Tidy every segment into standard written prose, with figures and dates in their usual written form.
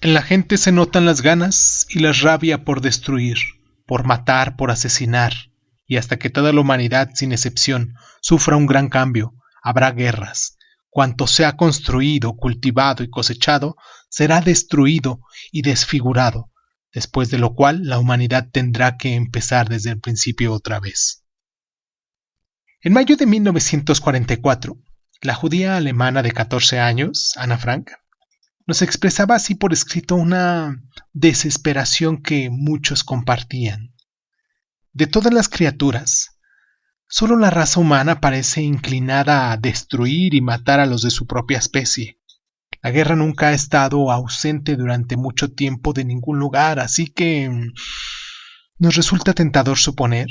En la gente se notan las ganas y la rabia por destruir, por matar, por asesinar, y hasta que toda la humanidad, sin excepción, sufra un gran cambio, habrá guerras. Cuanto sea construido, cultivado y cosechado, será destruido y desfigurado, después de lo cual la humanidad tendrá que empezar desde el principio otra vez. En mayo de 1944, la judía alemana de 14 años, Anna Frank, nos expresaba así por escrito una desesperación que muchos compartían. De todas las criaturas, solo la raza humana parece inclinada a destruir y matar a los de su propia especie. La guerra nunca ha estado ausente durante mucho tiempo de ningún lugar, así que nos resulta tentador suponer,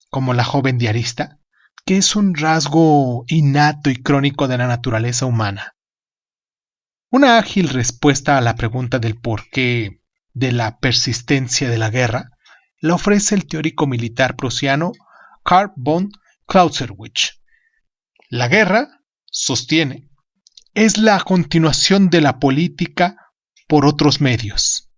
como la joven diarista, que es un rasgo innato y crónico de la naturaleza humana. Una ágil respuesta a la pregunta del porqué de la persistencia de la guerra la ofrece el teórico militar prusiano Karl von Clausewitz. La guerra, sostiene, es la continuación de la política por otros medios.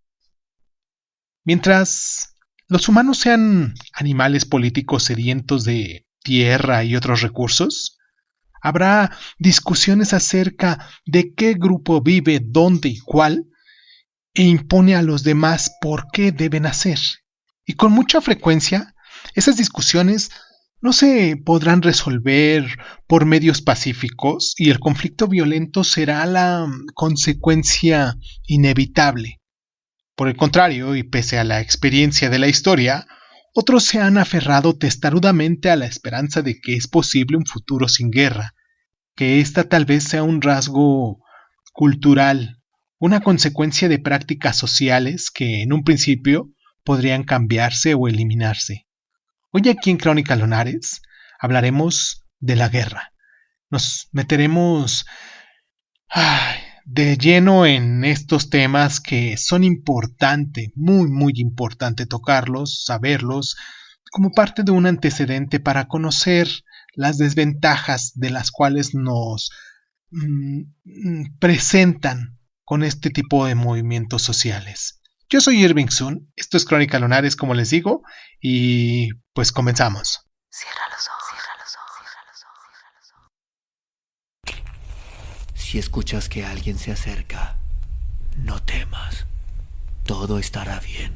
Mientras los humanos sean animales políticos sedientos de tierra y otros recursos, habrá discusiones acerca de qué grupo vive, dónde y cuál, e impone a los demás por qué deben hacer. Y con mucha frecuencia, esas discusiones no se podrán resolver por medios pacíficos y el conflicto violento será la consecuencia inevitable. Por el contrario, y pese a la experiencia de la historia, otros se han aferrado testarudamente a la esperanza de que es posible un futuro sin guerra, que esta tal vez sea un rasgo cultural, una consecuencia de prácticas sociales que en un principio podrían cambiarse o eliminarse. Hoy aquí en Crónica Lunares hablaremos de la guerra. Nos meteremos de lleno en estos temas que son importantes, muy importante tocarlos, saberlos, como parte de un antecedente para conocer las desventajas de las cuales nos presentan con este tipo de movimientos sociales. Yo soy Irving Sun, esto es Crónica Lunares, como les digo, y pues comenzamos. Cierra los ojos, cierra los ojos, cierra los ojos. Si escuchas que alguien se acerca, no temas, todo estará bien.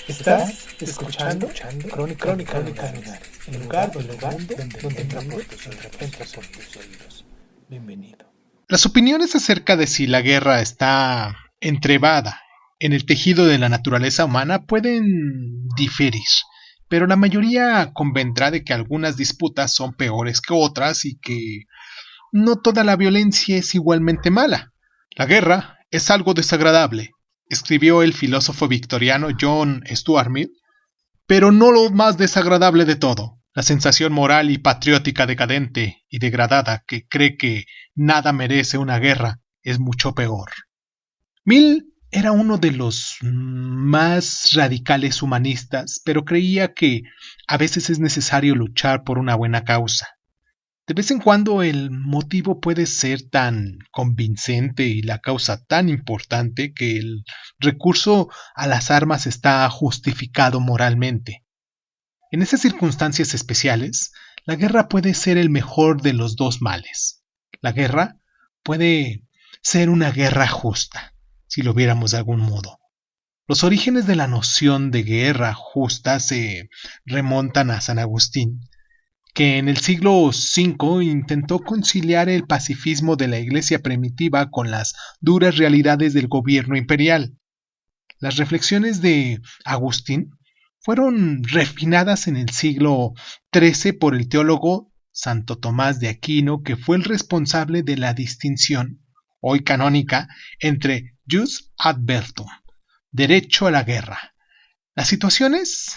Estás escuchando Crónica Lunares, el lugar donde entra por tus oídos. Bienvenido. Las opiniones acerca de si la guerra está entrevada en el tejido de la naturaleza humana pueden diferir, pero la mayoría convendrá de que algunas disputas son peores que otras y que no toda la violencia es igualmente mala. La guerra es algo desagradable, escribió el filósofo victoriano John Stuart Mill, pero no lo más desagradable de todo, la sensación moral y patriótica decadente y degradada que cree que nada merece una guerra es mucho peor. Mill era uno de los más radicales humanistas, pero creía que a veces es necesario luchar por una buena causa. De vez en cuando el motivo puede ser tan convincente y la causa tan importante que el recurso a las armas está justificado moralmente. En esas circunstancias especiales, la guerra puede ser el mejor de los dos males. La guerra puede ser una guerra justa, si lo viéramos de algún modo. Los orígenes de la noción de guerra justa se remontan a San Agustín, que en el siglo V intentó conciliar el pacifismo de la Iglesia primitiva con las duras realidades del gobierno imperial. Las reflexiones de Agustín fueron refinadas en el siglo XIII por el teólogo Santo Tomás de Aquino, que fue el responsable de la distinción, hoy canónica, entre jus ad beltum, derecho a la guerra. Las situaciones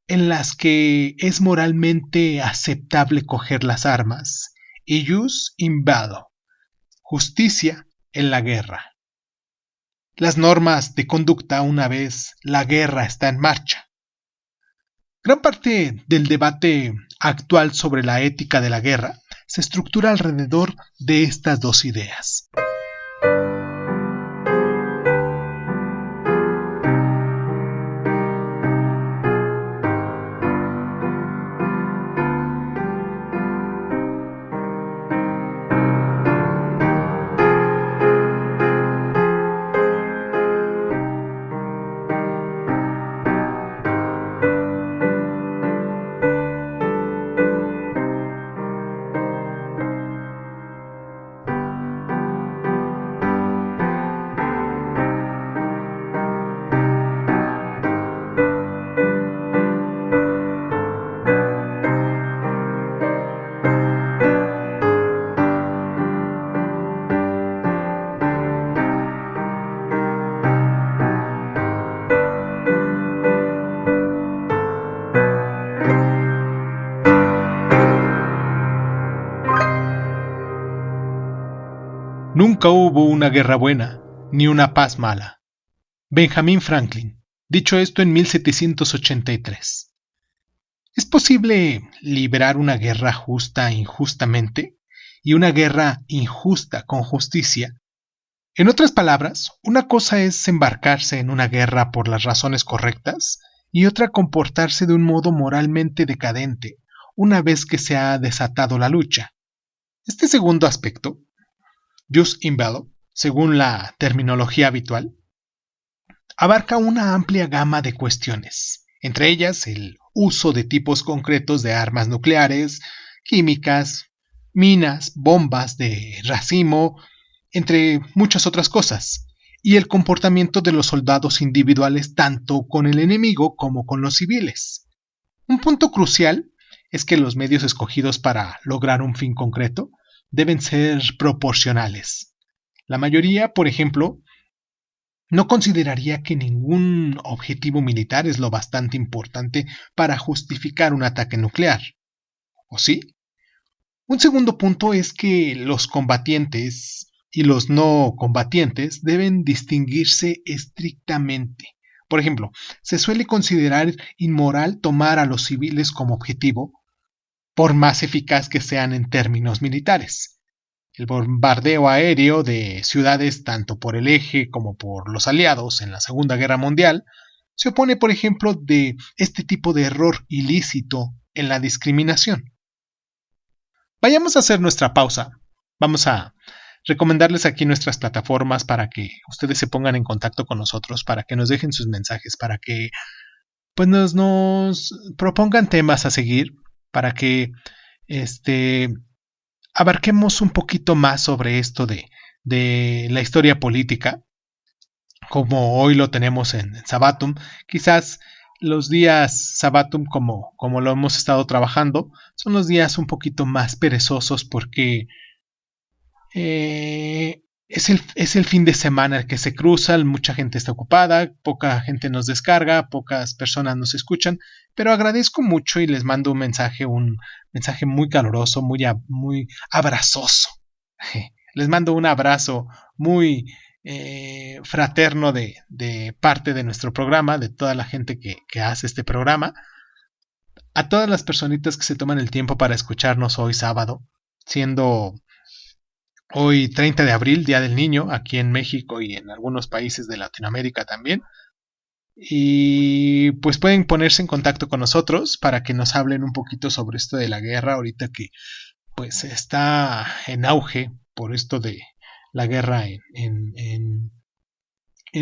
en las que es moralmente aceptable coger las armas, y jus in bello, justicia en la guerra. Las normas de conducta una vez la guerra está en marcha. Gran parte del debate actual sobre la ética de la guerra se estructura alrededor de estas dos ideas. Nunca hubo una guerra buena, ni una paz mala. Benjamin Franklin, dicho esto en 1783. ¿Es posible librar una guerra justa injustamente y una guerra injusta con justicia? En otras palabras, una cosa es embarcarse en una guerra por las razones correctas y otra comportarse de un modo moralmente decadente una vez que se ha desatado la lucha. Este segundo aspecto, jus in bello, según la terminología habitual, abarca una amplia gama de cuestiones, entre ellas el uso de tipos concretos de armas nucleares, químicas, minas, bombas de racimo, entre muchas otras cosas, y el comportamiento de los soldados individuales tanto con el enemigo como con los civiles. Un punto crucial es que los medios escogidos para lograr un fin concreto deben ser proporcionales. La mayoría, por ejemplo, no consideraría que ningún objetivo militar es lo bastante importante para justificar un ataque nuclear. ¿O sí? Un segundo punto es que los combatientes y los no combatientes deben distinguirse estrictamente. Por ejemplo, se suele considerar inmoral tomar a los civiles como objetivo, por más eficaz que sean en términos militares. El bombardeo aéreo de ciudades tanto por el eje como por los aliados en la Segunda Guerra Mundial se opone, por ejemplo, de este tipo de error ilícito en la discriminación. Vayamos a hacer nuestra pausa. Vamos a recomendarles aquí nuestras plataformas para que ustedes se pongan en contacto con nosotros, para que nos dejen sus mensajes, para que pues nos propongan temas a seguir, para que abarquemos un poquito más sobre esto de la historia política, como hoy lo tenemos en Sabatum. Quizás los días Sabatum, como lo hemos estado trabajando, son los días un poquito más perezosos porque es el fin de semana el que se cruza, mucha gente está ocupada, poca gente nos descarga, pocas personas nos escuchan, pero agradezco mucho y les mando un mensaje muy caluroso, muy abrazoso. Les mando un abrazo muy fraterno de parte de nuestro programa, de toda la gente que hace este programa, a todas las personitas que se toman el tiempo para escucharnos hoy sábado, siendo hoy 30 de abril, Día del Niño, aquí en México y en algunos países de Latinoamérica también. Y pues pueden ponerse en contacto con nosotros para que nos hablen un poquito sobre esto de la guerra, ahorita que pues está en auge por esto de la guerra en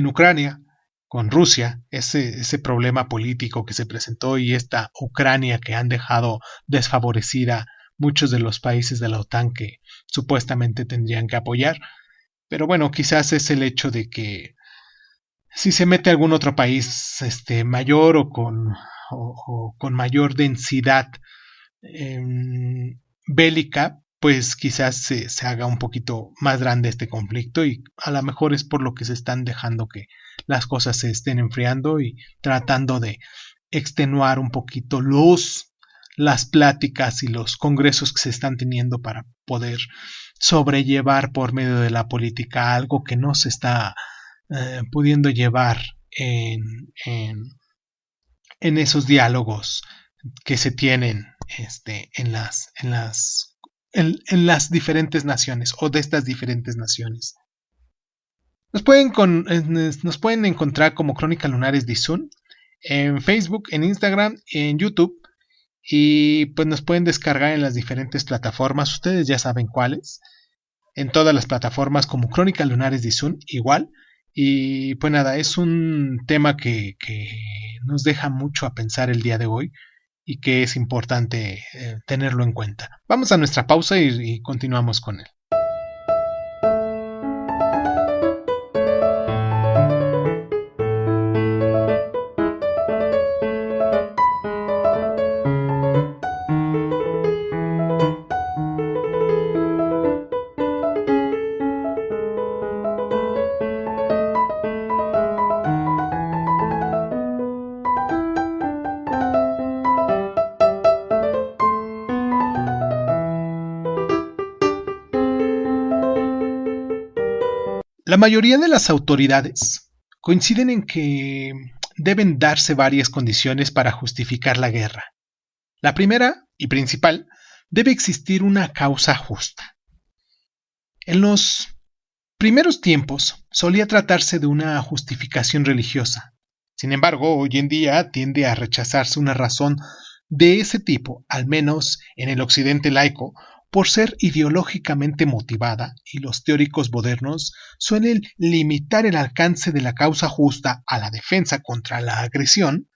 Ucrania con Rusia, ese problema político que se presentó y esta Ucrania que han dejado desfavorecida muchos de los países de la OTAN que supuestamente tendrían que apoyar. Pero bueno, quizás es el hecho de que si se mete algún otro país mayor o con mayor densidad bélica, pues quizás se haga un poquito más grande este conflicto y a lo mejor es por lo que se están dejando que las cosas se estén enfriando y tratando de extenuar un poquito las pláticas y los congresos que se están teniendo para poder sobrellevar por medio de la política algo que no se está pudiendo llevar en esos diálogos que se tienen en las diferentes naciones o de estas diferentes naciones. Nos pueden encontrar como Crónicas Lunares de Izun en Facebook, en Instagram, en YouTube, y pues nos pueden descargar en las diferentes plataformas. Ustedes ya saben cuáles. En todas las plataformas como Crónicas Lunares de Izun, igual. Y pues nada, es un tema que nos deja mucho a pensar el día de hoy y que es importante tenerlo en cuenta. Vamos a nuestra pausa y continuamos con él. La mayoría de las autoridades coinciden en que deben darse varias condiciones para justificar la guerra. La primera y principal, debe existir una causa justa. En los primeros tiempos solía tratarse de una justificación religiosa. Sin embargo, hoy en día tiende a rechazarse una razón de ese tipo, al menos en el occidente laico, por ser ideológicamente motivada, y los teóricos modernos suelen limitar el alcance de la causa justa a la defensa contra la agresión,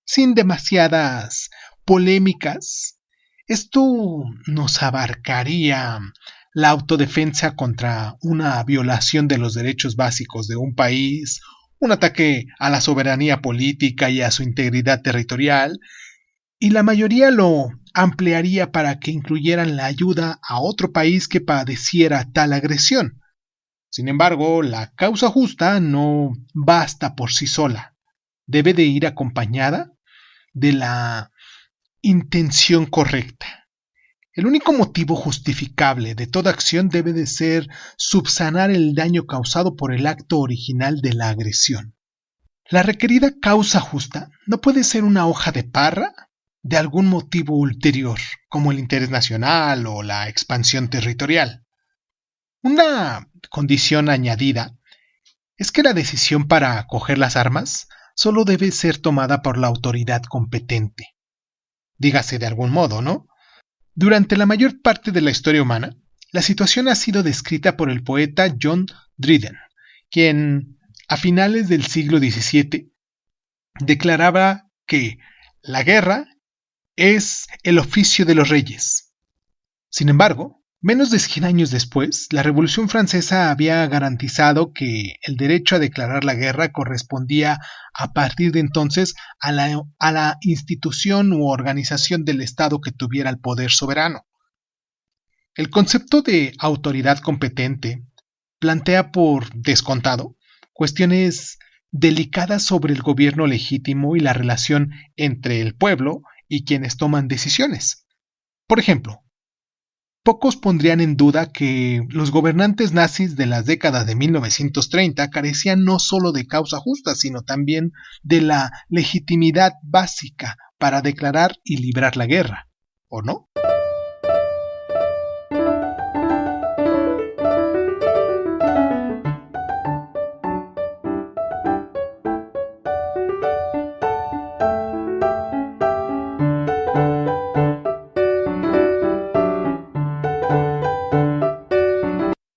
sin demasiadas polémicas. Esto nos abarcaría la autodefensa contra una violación de los derechos básicos de un país, un ataque a la soberanía política y a su integridad territorial, y la mayoría lo ampliaría para que incluyeran la ayuda a otro país que padeciera tal agresión. Sin embargo, la causa justa no basta por sí sola. Debe de ir acompañada de la intención correcta. El único motivo justificable de toda acción debe de ser subsanar el daño causado por el acto original de la agresión. La requerida causa justa no puede ser una hoja de parra de algún motivo ulterior, como el interés nacional o la expansión territorial. Una condición añadida es que la decisión para coger las armas solo debe ser tomada por la autoridad competente. Dígase de algún modo, ¿no? Durante la mayor parte de la historia humana, la situación ha sido descrita por el poeta John Dryden, quien, a finales del siglo XVII, declaraba que la guerra es el oficio de los reyes. Sin embargo, menos de 100 años después, la Revolución Francesa había garantizado que el derecho a declarar la guerra correspondía a partir de entonces a la institución u organización del Estado que tuviera el poder soberano. El concepto de autoridad competente plantea por descontado cuestiones delicadas sobre el gobierno legítimo y la relación entre el pueblo y quienes toman decisiones. Por ejemplo, pocos pondrían en duda que los gobernantes nazis de las décadas de 1930 carecían no solo de causa justa, sino también de la legitimidad básica para declarar y librar la guerra, ¿o no?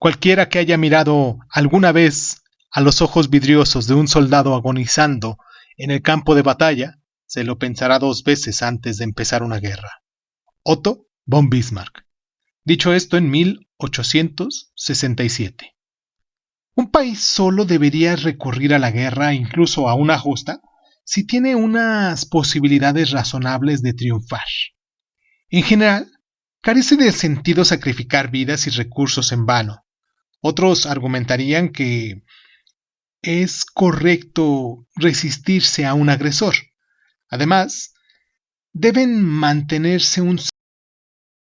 Cualquiera que haya mirado alguna vez a los ojos vidriosos de un soldado agonizando en el campo de batalla, se lo pensará 2 veces antes de empezar una guerra. Otto von Bismarck. Dicho esto en 1867. Un país solo debería recurrir a la guerra, incluso a una justa, si tiene unas posibilidades razonables de triunfar. En general, carece de sentido sacrificar vidas y recursos en vano. Otros argumentarían que es correcto resistirse a un agresor. Además, deben mantenerse un